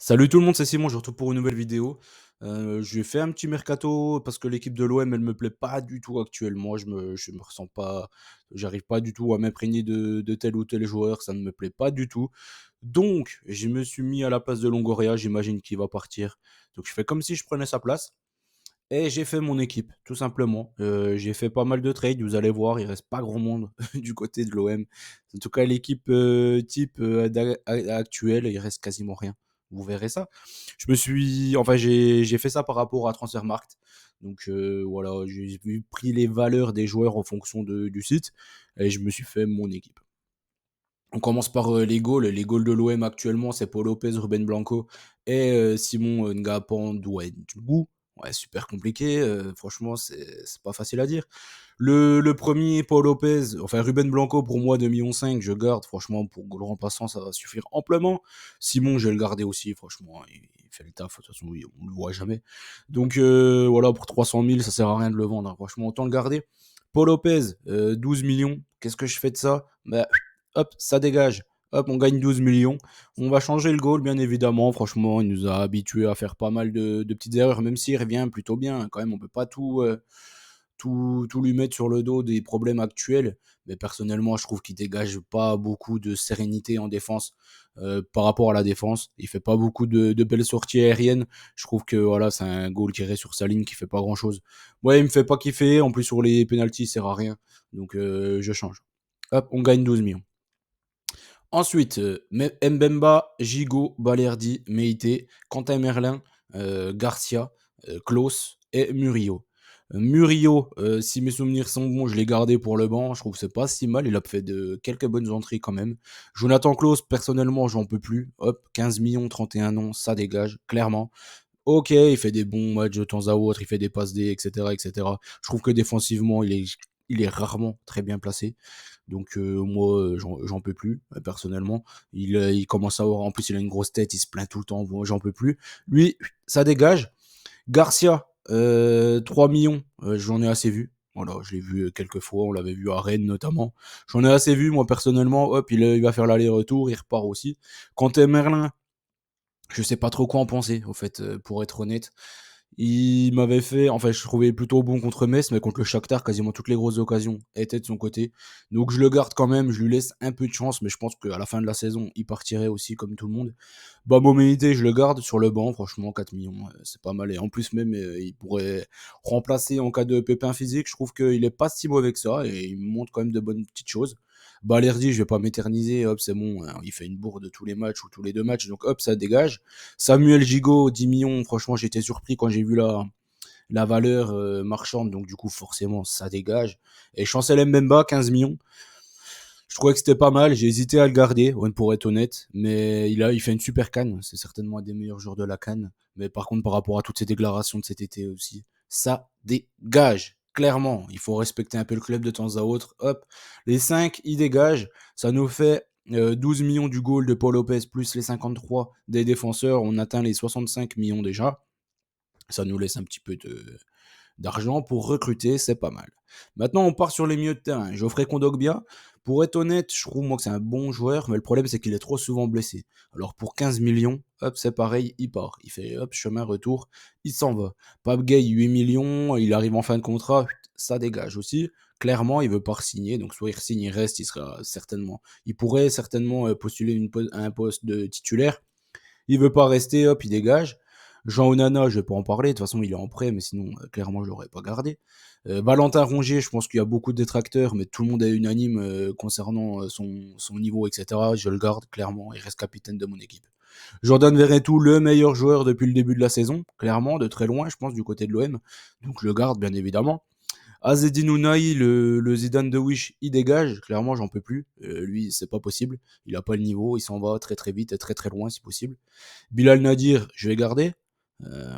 Salut tout le monde, c'est Simon, je vous retrouve pour une nouvelle vidéo. J'ai fait un petit mercato parce que l'équipe de l'OM, elle me plaît pas du tout actuellement. Je me ressens pas, j'arrive pas du tout à m'imprégner de tel ou tel joueur, ça ne me plaît pas du tout. Donc, je me suis mis à la place de Longoria, j'imagine qu'il va partir. Donc, je fais comme si je prenais sa place et j'ai fait mon équipe, tout simplement. J'ai fait pas mal de trades, vous allez voir, il reste pas grand monde du côté de l'OM. En tout cas, l'équipe type actuelle, il reste quasiment rien. Vous verrez ça. J'ai fait ça par rapport à Transfermarkt. Donc voilà, pris les valeurs des joueurs en fonction du site et je me suis fait mon équipe. On commence par les goals. Les goals de l'OM actuellement, c'est Paul Lopez, Ruben Blanco et Simon Ngapandouedou. Ouais, super compliqué. Franchement, c'est pas facile à dire. Le premier, Paul Lopez, enfin Ruben Blanco, pour moi, 2,5 millions, je garde. Franchement, pour goal remplaçant, ça va suffire amplement. Simon, je vais le garder aussi. Franchement, il fait le taf. De toute façon, on le voit jamais. Donc voilà, pour 300 000, ça sert à rien de le vendre, hein. Franchement, autant le garder. Paul Lopez, 12 millions. Qu'est-ce que je fais de ça? Bah, hop, ça dégage. Hop, on gagne 12 millions. On va changer le goal, bien évidemment. Franchement, il nous a habitués à faire pas mal de petites erreurs, même s'il revient plutôt bien. Quand même, on peut pas tout lui mettre sur le dos des problèmes actuels. Mais personnellement, je trouve qu'il dégage pas beaucoup de sérénité en défense par rapport à la défense. Il fait pas beaucoup de belles sorties aériennes. Je trouve que voilà, c'est un goal qui reste sur sa ligne qui fait pas grand chose. Ouais, il me fait pas kiffer. En plus, sur les pénalties, il sert à rien. Donc, je change. Hop, on gagne 12 millions. Ensuite, Mbemba, Gigot, Balerdi, Meite, Quentin Merlin, Garcia, Klaus et Murillo. Murillo, si mes souvenirs sont bons, je l'ai gardé pour le banc. Je trouve que c'est pas si mal. Il a fait quelques bonnes entrées quand même. Jonathan Klaus, personnellement, j'en peux plus. Hop, 15 millions, 31 ans, ça dégage, clairement. Ok, il fait des bons matchs de temps à autre, il fait des passes D, etc., etc. Je trouve que défensivement, il est rarement très bien placé. Donc moi, j'en peux plus, personnellement. Il commence à avoir, en plus il a une grosse tête, il se plaint tout le temps, moi j'en peux plus. Lui, ça dégage. Garcia, 3 millions, j'en ai assez vu. Voilà, je l'ai vu quelques fois, on l'avait vu à Rennes notamment. J'en ai assez vu, moi personnellement. Hop, il va faire l'aller-retour, il repart aussi. Quentin Merlin, je sais pas trop quoi en penser, au fait, pour être honnête. Il m'avait fait, enfin, je trouvais plutôt bon contre Metz, mais contre le Shakhtar, quasiment toutes les grosses occasions étaient de son côté. Donc je le garde quand même, je lui laisse un peu de chance, mais je pense qu'à la fin de la saison, il partirait aussi comme tout le monde. Bah, Moméité, je le garde sur le banc, franchement, 4 millions, c'est pas mal. Et en plus, même, il pourrait remplacer en cas de pépin physique. Je trouve qu'il est pas si mauvais que ça, et il montre quand même de bonnes petites choses. Balerdi, je vais pas m'éterniser, hop, c'est bon, hein, il fait une bourde tous les matchs ou tous les deux matchs, donc hop, ça dégage. Samuel Gigot, 10 millions, franchement, j'étais surpris quand j'ai vu la valeur marchande, donc du coup, forcément, ça dégage. Et Chancel Mbemba, 15 millions. Je trouvais que c'était pas mal, j'ai hésité à le garder, ouais, pour être honnête, mais il fait une super canne, c'est certainement un des meilleurs joueurs de la canne. Mais par contre, par rapport à toutes ces déclarations de cet été aussi, ça dégage. Clairement, il faut respecter un peu le club de temps à autre. Hop, les 5, ils dégagent. Ça nous fait 12 millions du goal de Paul Lopez plus les 53 des défenseurs. On atteint les 65 millions déjà. Ça nous laisse un petit peu d'argent pour recruter, c'est pas mal. Maintenant, on part sur les milieux de terrain. Geoffrey Kondogbia, pour être honnête, je trouve moi que c'est un bon joueur, mais le problème c'est qu'il est trop souvent blessé. Alors pour 15 millions, hop, c'est pareil, il part. Il fait hop, chemin retour, il s'en va. Pape Gay, 8 millions, il arrive en fin de contrat, ça dégage aussi. Clairement, il veut pas signer, donc soit il signe, il reste, il pourrait certainement postuler à un poste de titulaire. Il veut pas rester, hop, il dégage. Jean Onana, je vais pas en parler, de toute façon il est en prêt, mais sinon clairement je l'aurais pas gardé. Valentin Rongier, je pense qu'il y a beaucoup de détracteurs, mais tout le monde est unanime concernant son niveau, etc. Je le garde clairement, il reste capitaine de mon équipe. Jordan Verretou, le meilleur joueur depuis le début de la saison, clairement, de très loin, je pense, du côté de l'OM. Donc je le garde, bien évidemment. Azedine Ounahi, le Zidane de Wish, il dégage. Clairement, j'en peux plus. Lui, c'est pas possible. Il a pas le niveau. Il s'en va très très vite et très très loin si possible. Bilal Nadir, je vais garder.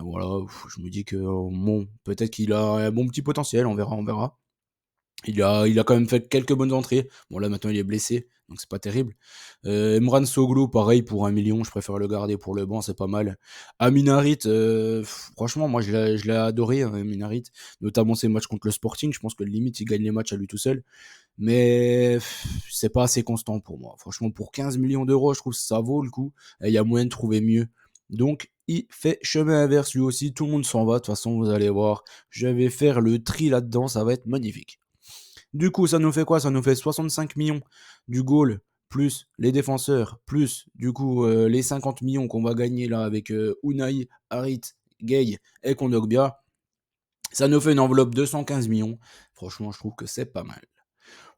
Voilà, je me dis que bon, peut-être qu'il a un bon petit potentiel. On verra, on verra. Il a quand même fait quelques bonnes entrées. Bon, là, maintenant, il est blessé, donc c'est pas terrible. Emran Soglu, pareil, pour 1 million, je préfère le garder pour le banc, c'est pas mal. Amin Harit, franchement, moi, je l'ai adoré, hein, Amin Harit, notamment ses matchs contre le Sporting. Je pense que limite, il gagne les matchs à lui tout seul. Mais c'est pas assez constant pour moi. Franchement, pour 15 millions d'euros, je trouve que ça vaut le coup. Et il y a moyen de trouver mieux. Donc, il fait chemin inverse lui aussi. Tout le monde s'en va. De toute façon, vous allez voir. Je vais faire le tri là-dedans. Ça va être magnifique. Du coup, ça nous fait quoi? Ça nous fait 65 millions du goal, plus les défenseurs, plus du coup les 50 millions qu'on va gagner là avec Unai, Harit, Gay et Kondogbia. Ça nous fait une enveloppe de 115 millions. Franchement, je trouve que c'est pas mal.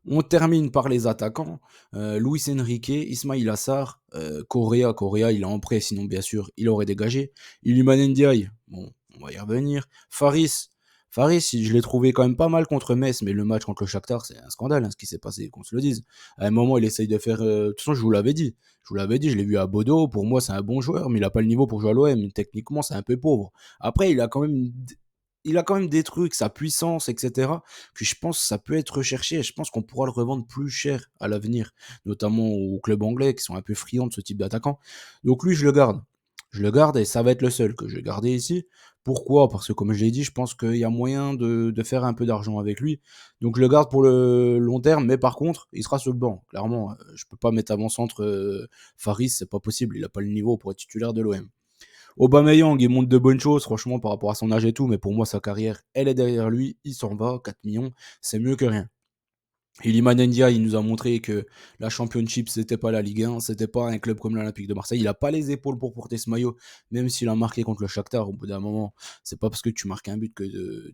On termine par les attaquants. Luis Enrique, Ismail Assar, Correa. Correa, il est en prêt, sinon bien sûr, il aurait dégagé. Iliman Ndiaye, bon, on va y revenir. Faris, je l'ai trouvé quand même pas mal contre Metz, mais le match contre le Shakhtar, c'est un scandale, hein, ce qui s'est passé, qu'on se le dise. À un moment, il essaye de faire... De toute façon, je vous l'avais dit. Je l'ai vu à Bodo. Pour moi, c'est un bon joueur, mais il n'a pas le niveau pour jouer à l'OM. Techniquement, c'est un peu pauvre. Après, il a quand même des trucs, sa puissance, etc., que je pense que ça peut être recherché et je pense qu'on pourra le revendre plus cher à l'avenir, notamment aux clubs anglais qui sont un peu friands de ce type d'attaquant. Donc lui, je le garde. Je le garde et ça va être le seul que je vais garder ici. Pourquoi? Parce que comme je l'ai dit, je pense qu'il y a moyen de faire un peu d'argent avec lui. Donc je le garde pour le long terme, mais par contre, il sera sur le banc. Clairement, je peux pas mettre avant-centre Faris, c'est pas possible. Il n'a pas le niveau pour être titulaire de l'OM. Aubameyang, il montre de bonnes choses, franchement, par rapport à son âge et tout, mais pour moi, sa carrière, elle est derrière lui, il s'en va, 4 millions, c'est mieux que rien. Iliman Ndiaye, il nous a montré que la Championship, c'était pas la Ligue 1, c'était pas un club comme l'Olympique de Marseille. Il a pas les épaules pour porter ce maillot, même s'il a marqué contre le Shakhtar. Au bout d'un moment, c'est pas parce que tu marques un but que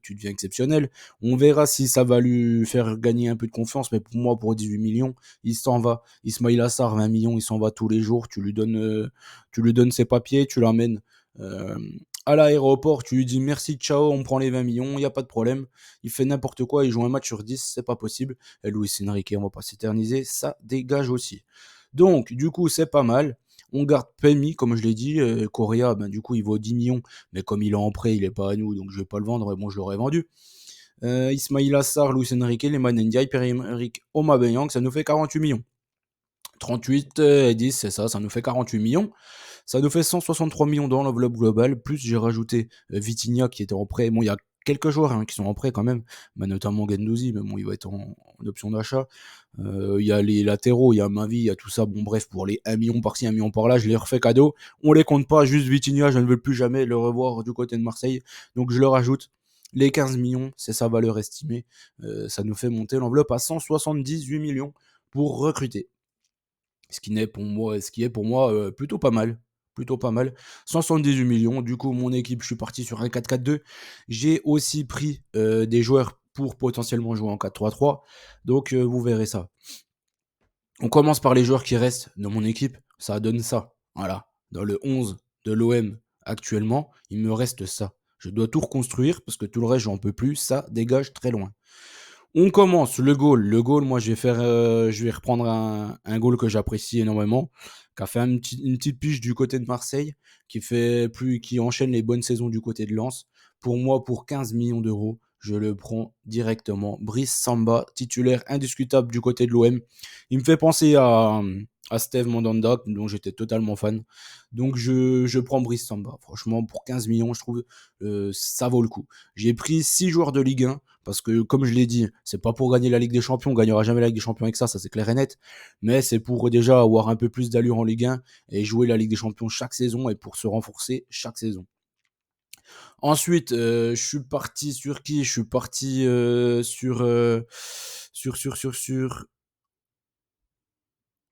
tu deviens exceptionnel. On verra si ça va lui faire gagner un peu de confiance, mais pour moi, pour 18 millions, il s'en va. Ismail Assar, 20 millions, il s'en va tous les jours. Tu lui donnes ses papiers, tu l'emmènes euh, à l'aéroport, tu lui dis merci, ciao, on prend les 20 millions, il n'y a pas de problème. Il fait n'importe quoi, il joue un match sur 10, c'est pas possible. Et Luis Enrique, on va pas s'éterniser, ça dégage aussi. Donc, du coup, c'est pas mal. On garde Pemi, comme je l'ai dit. Correa, ben, du coup, il vaut 10 millions. Mais comme il est en prêt, il est pas à nous, donc je vais pas le vendre. Bon, je l'aurais vendu. Ismail Assar, Luis Enrique, Leman Ndiaye, Pierre-Emerick Aubameyang, ça nous fait 48 millions. 38 et 10, c'est ça, ça nous fait 48 millions. Ça nous fait 163 millions dans l'enveloppe globale, plus j'ai rajouté Vitinha qui était en prêt. Bon, il y a quelques joueurs qui sont en prêt quand même, bah, notamment Gendouzi, mais bon, il va être en option d'achat. Il y a les latéraux, il y a Mavi, il y a tout ça. Bon, bref, pour les 1 million par-ci, 1 million par-là, je les refais cadeau. On les compte pas, juste Vitinha, je ne veux plus jamais le revoir du côté de Marseille. Donc je le rajoute. Les 15 millions, c'est sa valeur estimée. Ça nous fait monter l'enveloppe à 178 millions pour recruter. Ce qui est pour moi plutôt pas mal. Plutôt pas mal. 178 millions. Du coup, mon équipe, je suis parti sur un 4-4-2. J'ai aussi pris des joueurs pour potentiellement jouer en 4-3-3. Donc, vous verrez ça. On commence par les joueurs qui restent dans mon équipe. Ça donne ça. Voilà. Dans le 11 de l'OM actuellement, il me reste ça. Je dois tout reconstruire parce que tout le reste, j'en peux plus. Ça dégage très loin. On commence le goal. Le goal, moi, je vais reprendre un goal que j'apprécie énormément, qui a fait une petite piche du côté de Marseille, qui enchaîne les bonnes saisons du côté de Lens. Pour moi, pour 15 millions d'euros, je le prends directement. Brice Samba, titulaire indiscutable du côté de l'OM. Il me fait penser à Steve Mandanda, dont j'étais totalement fan. Donc, je prends Brice Samba. Franchement, pour 15 millions, je trouve ça vaut le coup. J'ai pris 6 joueurs de Ligue 1 parce que, comme je l'ai dit, c'est pas pour gagner la Ligue des Champions. On gagnera jamais la Ligue des Champions avec ça c'est clair et net. Mais c'est pour déjà avoir un peu plus d'allure en Ligue 1 et jouer la Ligue des Champions chaque saison et pour se renforcer chaque saison. Ensuite, je suis parti sur qui? Je suis parti sur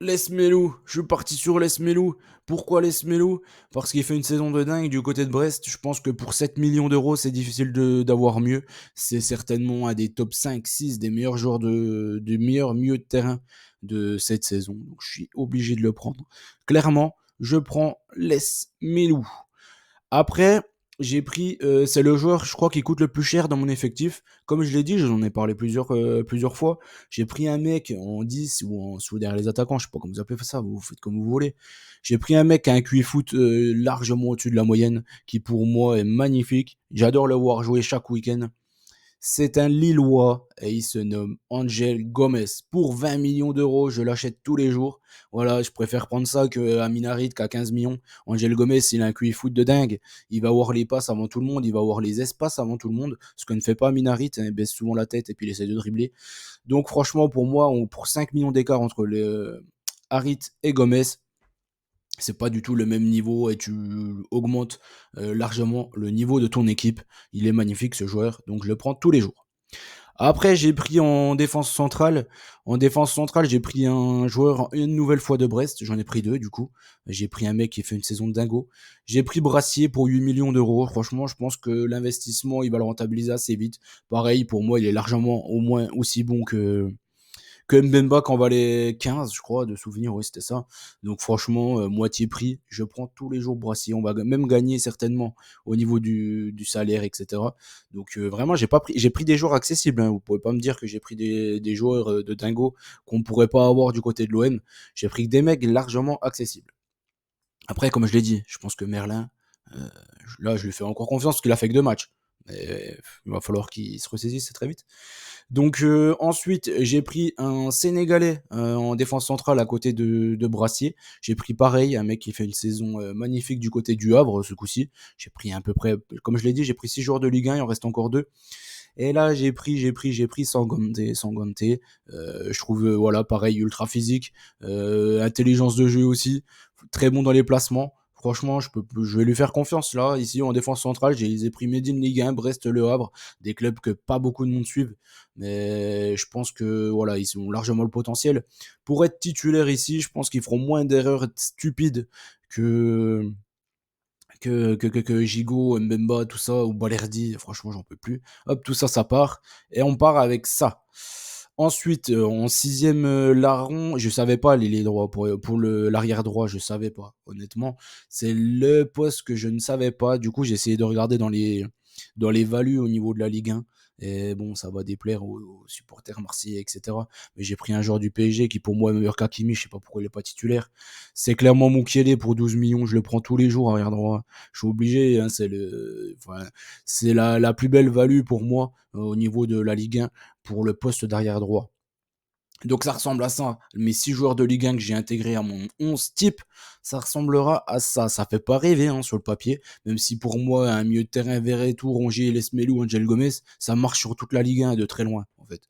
Lesmelou, je suis parti sur Lesmelou. Pourquoi Lesmelou? Parce qu'il fait une saison de dingue du côté de Brest. Je pense que pour 7 millions d'euros, c'est difficile d'avoir mieux. C'est certainement un des top 5, 6 des meilleurs joueurs du meilleur milieu de terrain de cette saison. Donc je suis obligé de le prendre. Clairement, je prends Lesmelou. Après, j'ai pris, c'est le joueur, je crois, qui coûte le plus cher dans mon effectif. Comme je l'ai dit, j'en ai parlé plusieurs fois. J'ai pris un mec en 10 ou sous derrière les attaquants, je sais pas comment vous appelez ça, vous faites comme vous voulez. J'ai pris un mec qui a un QI foot largement au-dessus de la moyenne, qui pour moi est magnifique. J'adore le voir jouer chaque week-end. C'est un Lillois et il se nomme Angel Gomez. Pour 20 millions d'euros, je l'achète tous les jours. Voilà, je préfère prendre ça que Aminarit qui a 15 millions. Angel Gomez, il a un QI foot de dingue. Il va voir les passes avant tout le monde, il va voir les espaces avant tout le monde. Ce que ne fait pas Aminarit, il baisse souvent la tête et puis il essaie de dribbler. Donc franchement, pour moi, pour 5 millions d'écart entre les Harit et Gomez, C'est pas du tout le même niveau et tu augmentes, largement le niveau de ton équipe. Il est magnifique ce joueur, donc je le prends tous les jours. Après, j'ai pris en défense centrale. En défense centrale, j'ai pris un joueur une nouvelle fois de Brest. J'en ai pris 2 du coup. J'ai pris un mec qui fait une saison de dingo. J'ai pris Brassier pour 8 millions d'euros. Franchement, je pense que l'investissement, il va le rentabiliser assez vite. Pareil, pour moi, il est largement au moins aussi bon que Mbemba qui en valait 15, je crois, de souvenir, oui, c'était ça. Donc franchement, moitié prix, je prends tous les jours Brassier. On va même gagner certainement au niveau du salaire, etc. Donc vraiment, j'ai pris des joueurs accessibles. Hein. Vous pouvez pas me dire que j'ai pris des joueurs de dingo qu'on pourrait pas avoir du côté de l'OM. J'ai pris que des mecs largement accessibles. Après, comme je l'ai dit, je pense que Merlin, euh, là, je lui fais encore confiance parce qu'il a fait que 2 matchs. Mais il va falloir qu'il se ressaisisse très vite. Donc ensuite, j'ai pris un Sénégalais en défense centrale à côté de Brassier. J'ai pris pareil, un mec qui fait une saison magnifique du côté du Havre ce coup-ci. J'ai pris à peu près, comme je l'ai dit, j'ai pris 6 joueurs de Ligue 1, il en reste encore 2. Et là, j'ai pris Sangonté. Sangonté, je trouve, voilà, pareil, ultra physique, intelligence de jeu aussi, très bon dans les placements. Franchement, je vais lui faire confiance là. Ici, en défense centrale, j'ai pris Médine Ligue 1, Brest, Le Havre, des clubs que pas beaucoup de monde suivent. Mais je pense que voilà, ils ont largement le potentiel. Pour être titulaire ici, je pense qu'ils feront moins d'erreurs stupides que, que Gigot, Mbemba, tout ça, ou Balerdi, franchement, j'en peux plus. Hop, tout ça, ça part. Et on part avec ça. Ensuite, en sixième larron, je savais pas les droits pour l'arrière droit, je savais pas, honnêtement. C'est le poste que je ne savais pas. Du coup, j'ai essayé de regarder dans les values au niveau de la Ligue 1. Et bon, ça va déplaire aux supporters marseillais, etc. Mais j'ai pris un joueur du PSG qui, pour moi, est meilleur qu'Hakimi. Je sais pas pourquoi il est pas titulaire. C'est clairement Moukielé pour 12 millions. Je le prends tous les jours, arrière droit. Je suis obligé. Hein, c'est la plus belle value pour moi au niveau de la Ligue 1 pour le poste d'arrière droit. Donc ça ressemble à ça. Mes 6 joueurs de Ligue 1 que j'ai intégrés à mon 11 type, ça ressemblera à ça. Ça fait pas rêver sur le papier, même si pour moi, un milieu de terrain Verretou, Rongier, Lesmelou, Angel Gomez, ça marche sur toute la Ligue 1 de très loin, en fait.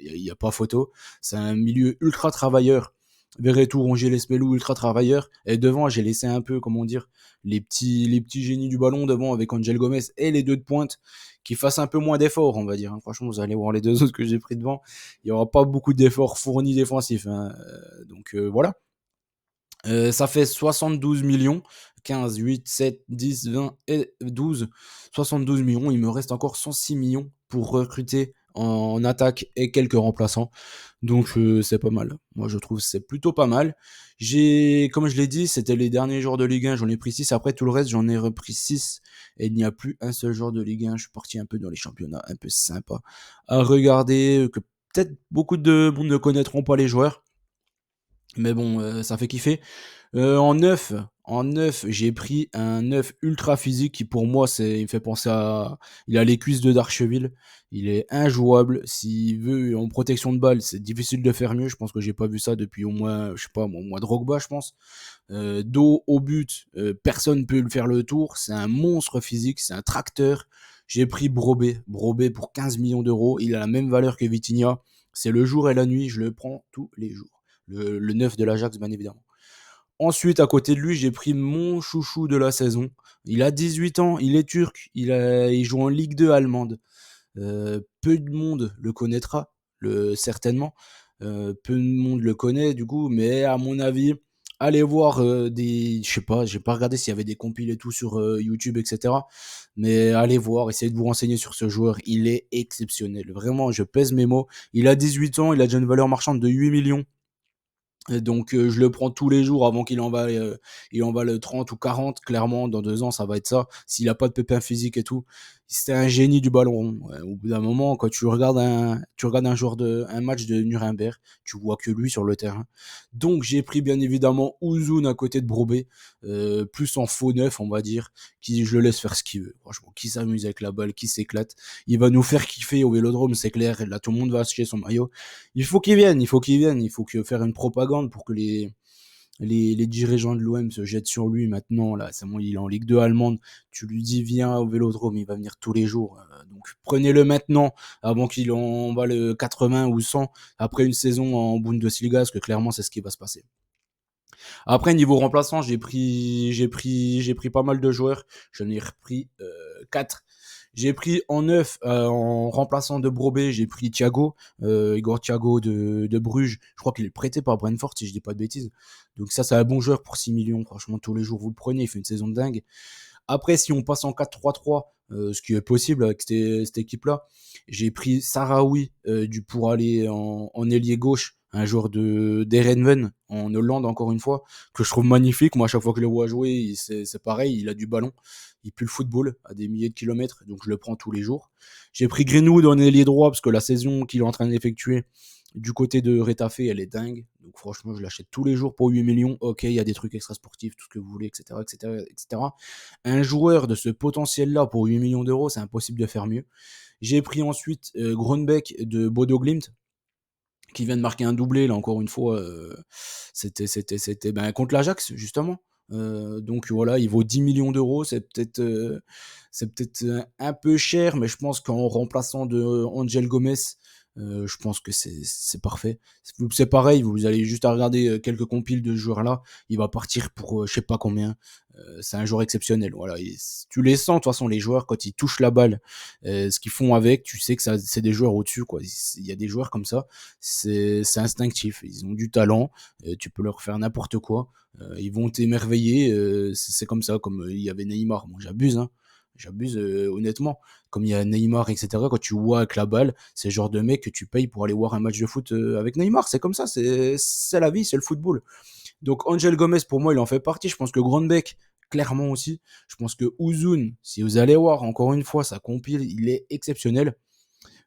Il n'y a pas photo. C'est un milieu ultra travailleur. Verretou, Rongier, Lesmelou, ultra travailleur. Et devant, j'ai laissé un peu, comment dire, les petits génies du ballon devant avec Angel Gomez et les deux de pointe qui fassent un peu moins d'efforts, on va dire. Franchement, vous allez voir les deux autres que j'ai pris devant, il n'y aura pas beaucoup d'efforts fournis défensifs. Donc voilà. Ça fait 72 millions. 15, 8, 7, 10, 20 et 12. 72 millions. Il me reste encore 106 millions pour recruter en attaque et quelques remplaçants. Donc c'est pas mal. Moi je trouve que c'est plutôt pas mal. Comme je l'ai dit, c'était les derniers jours de Ligue 1, j'en ai pris 6. Après tout le reste, j'en ai repris 6. Et il n'y a plus un seul jour de Ligue 1. Je suis parti un peu dans les championnats, un peu sympa à regarder, que peut-être beaucoup de monde ne connaîtront pas les joueurs. Mais bon, ça fait kiffer. En neuf, j'ai pris un neuf ultra physique qui pour moi, il me fait penser à... Il a les cuisses de Darcheville. Il est injouable. S'il veut en protection de balle, c'est difficile de faire mieux. Je pense que j'ai pas vu ça depuis au moins, je sais pas, au moins Drogba, je pense. Dos au but, personne peut le faire le tour. C'est un monstre physique, c'est un tracteur. J'ai pris Brobé. Brobé pour 15 millions d'euros. Il a la même valeur que Vitinha. C'est le jour et la nuit. Je le prends tous les jours. Le 9 de l'Ajax, bien évidemment. Ensuite, à côté de lui, j'ai pris mon chouchou de la saison. Il a 18 ans, il est turc, il joue en Ligue 2 allemande. Peu de monde le connaîtra, certainement. Peu de monde le connaît, du coup, mais à mon avis, allez voir je sais pas, j'ai pas regardé s'il y avait des compiles et tout sur YouTube, etc. Mais allez voir, essayez de vous renseigner sur ce joueur. Il est exceptionnel. Vraiment, je pèse mes mots. Il a 18 ans, il a déjà une valeur marchande de 8 millions. Et donc je le prends tous les jours avant il en va le 30 ou 40, clairement dans 2 ans ça va être ça, s'il a pas de pépin physique et tout. C'est un génie du ballon rond. Ouais, au bout d'un moment, quand tu regardes un match de Nuremberg, tu vois que lui sur le terrain. Donc j'ai pris bien évidemment Ouzoun à côté de Brobé, plus en faux neuf on va dire, qui je le laisse faire ce qu'il veut, franchement, qui s'amuse avec la balle, qui s'éclate. Il va nous faire kiffer au Vélodrome, c'est clair, et là tout le monde va acheter son maillot. Il faut que faire une propagande pour que les dirigeants de l'OM se jettent sur lui maintenant. Là, c'est bon, il est en Ligue 2 allemande. Tu lui dis, viens au Vélodrome, il va venir tous les jours. Donc prenez-le maintenant, avant qu'il en va le 80 ou 100 après une saison en Bundesliga, parce que clairement, c'est ce qui va se passer. Après, niveau remplaçant, j'ai pris pas mal de joueurs. J'en ai repris 4. J'ai pris en neuf, en remplaçant de Brobé, j'ai pris Thiago, Igor Thiago de Bruges. Je crois qu'il est prêté par Brentford, si je dis pas de bêtises. Donc ça, c'est un bon joueur pour 6 millions. Franchement, tous les jours, vous le prenez. Il fait une saison de dingue. Après, si on passe en 4-3-3, ce qui est possible avec cette équipe-là, j'ai pris Sahraoui pour aller en ailier gauche, un joueur d'Erenven en Hollande, encore une fois, que je trouve magnifique. Moi, à chaque fois que je le vois jouer, c'est pareil, il a du ballon. Il pue le football à des milliers de kilomètres, donc je le prends tous les jours. J'ai pris Greenwood en ailier droit parce que la saison qu'il est en train d'effectuer du côté de Retafe, elle est dingue. Donc franchement, je l'achète tous les jours pour 8 millions. Ok, il y a des trucs extra sportifs, tout ce que vous voulez, etc., etc., etc. Un joueur de ce potentiel-là pour 8 millions d'euros, c'est impossible de faire mieux. J'ai pris ensuite Grönbeck de Bodo Glimt, qui vient de marquer un doublé, là encore une fois. C'était contre l'Ajax, justement. Donc voilà, il vaut 10 millions d'euros. C'est peut-être un peu cher, mais je pense qu'en remplaçant de Angel Gomez, je pense que c'est parfait. C'est pareil, vous allez juste à regarder quelques compiles de ce joueur-là. Il va partir pour je sais pas combien. C'est un joueur exceptionnel. Voilà, tu les sens de toute façon, les joueurs, quand ils touchent la balle, ce qu'ils font avec, tu sais que c'est des joueurs au-dessus, quoi. Il y a des joueurs comme ça, c'est instinctif. Ils ont du talent, tu peux leur faire n'importe quoi. Ils vont t'émerveiller. C'est comme ça, comme il y avait Neymar. Bon, j'abuse, hein. J'abuse honnêtement. Comme il y a Neymar, etc. Quand tu vois avec la balle, c'est le genre de mec que tu payes pour aller voir un match de foot avec Neymar. C'est comme ça, c'est la vie, c'est le football. Donc Angel Gomez, pour moi, il en fait partie. Je pense que Grandbeck, clairement aussi. Je pense que Uzun, si vous allez voir encore une fois sa compile, il est exceptionnel.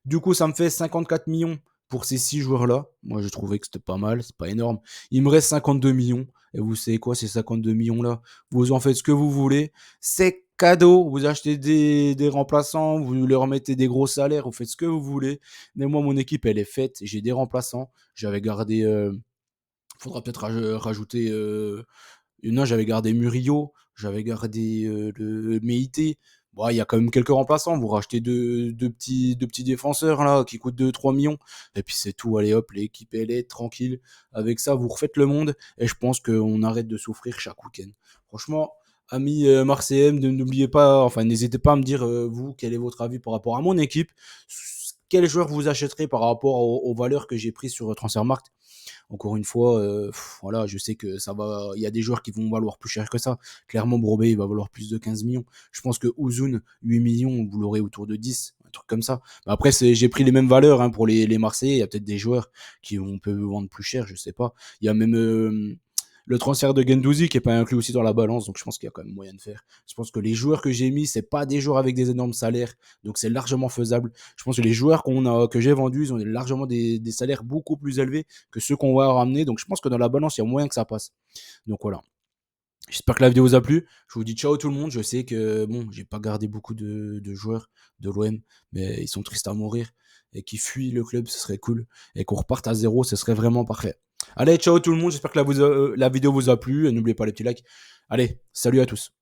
Du coup, ça me fait 54 millions pour ces 6 joueurs-là. Moi, j'ai trouvé que c'était pas mal, c'est pas énorme. Il me reste 52 millions. Et vous savez quoi, ces 52 millions-là, vous en faites ce que vous voulez. C'est cadeau. Vous achetez des remplaçants, vous leur remettez des gros salaires, vous faites ce que vous voulez. Mais moi, mon équipe, elle est faite. J'ai des remplaçants. J'avais gardé. Faudra peut-être rajouter. Non, j'avais gardé Murillo, j'avais gardé le Meite. Bon, il y a quand même quelques remplaçants. Vous rachetez deux petits défenseurs là qui coûtent 2-3 millions. Et puis c'est tout. Allez hop, l'équipe elle est tranquille. Avec ça, vous refaites le monde. Et je pense qu'on arrête de souffrir chaque week-end. Franchement, amis Marseillais, n'oubliez pas, enfin n'hésitez pas à me dire vous quel est votre avis par rapport à mon équipe. Quel joueur vous achèterez par rapport aux valeurs que j'ai prises sur Transfermarkt. Encore une fois, voilà, je sais que ça va. Il y a des joueurs qui vont valoir plus cher que ça. Clairement, Brobé, il va valoir plus de 15 millions. Je pense que Uzun, 8 millions, vous l'aurez autour de 10, un truc comme ça. Mais après, j'ai pris les mêmes valeurs pour les Marseillais. Il y a peut-être des joueurs qui peuvent vendre plus cher, je sais pas. Il y a même le transfert de Gendouzi qui est pas inclus aussi dans la balance, donc je pense qu'il y a quand même moyen de faire. Je pense que les joueurs que j'ai mis, c'est pas des joueurs avec des énormes salaires, donc c'est largement faisable. Je pense que les joueurs que j'ai vendus, ils ont largement des salaires beaucoup plus élevés que ceux qu'on va ramener, donc je pense que dans la balance, il y a moyen que ça passe. Donc voilà. J'espère que la vidéo vous a plu. Je vous dis ciao tout le monde. Je sais que bon, j'ai pas gardé beaucoup de joueurs de l'OM, mais ils sont tristes à mourir et qui fuient le club, ce serait cool. Et qu'on reparte à zéro, ce serait vraiment parfait. Allez, ciao tout le monde. J'espère que la vidéo vous a plu. Et n'oubliez pas les petits likes. Allez, salut à tous.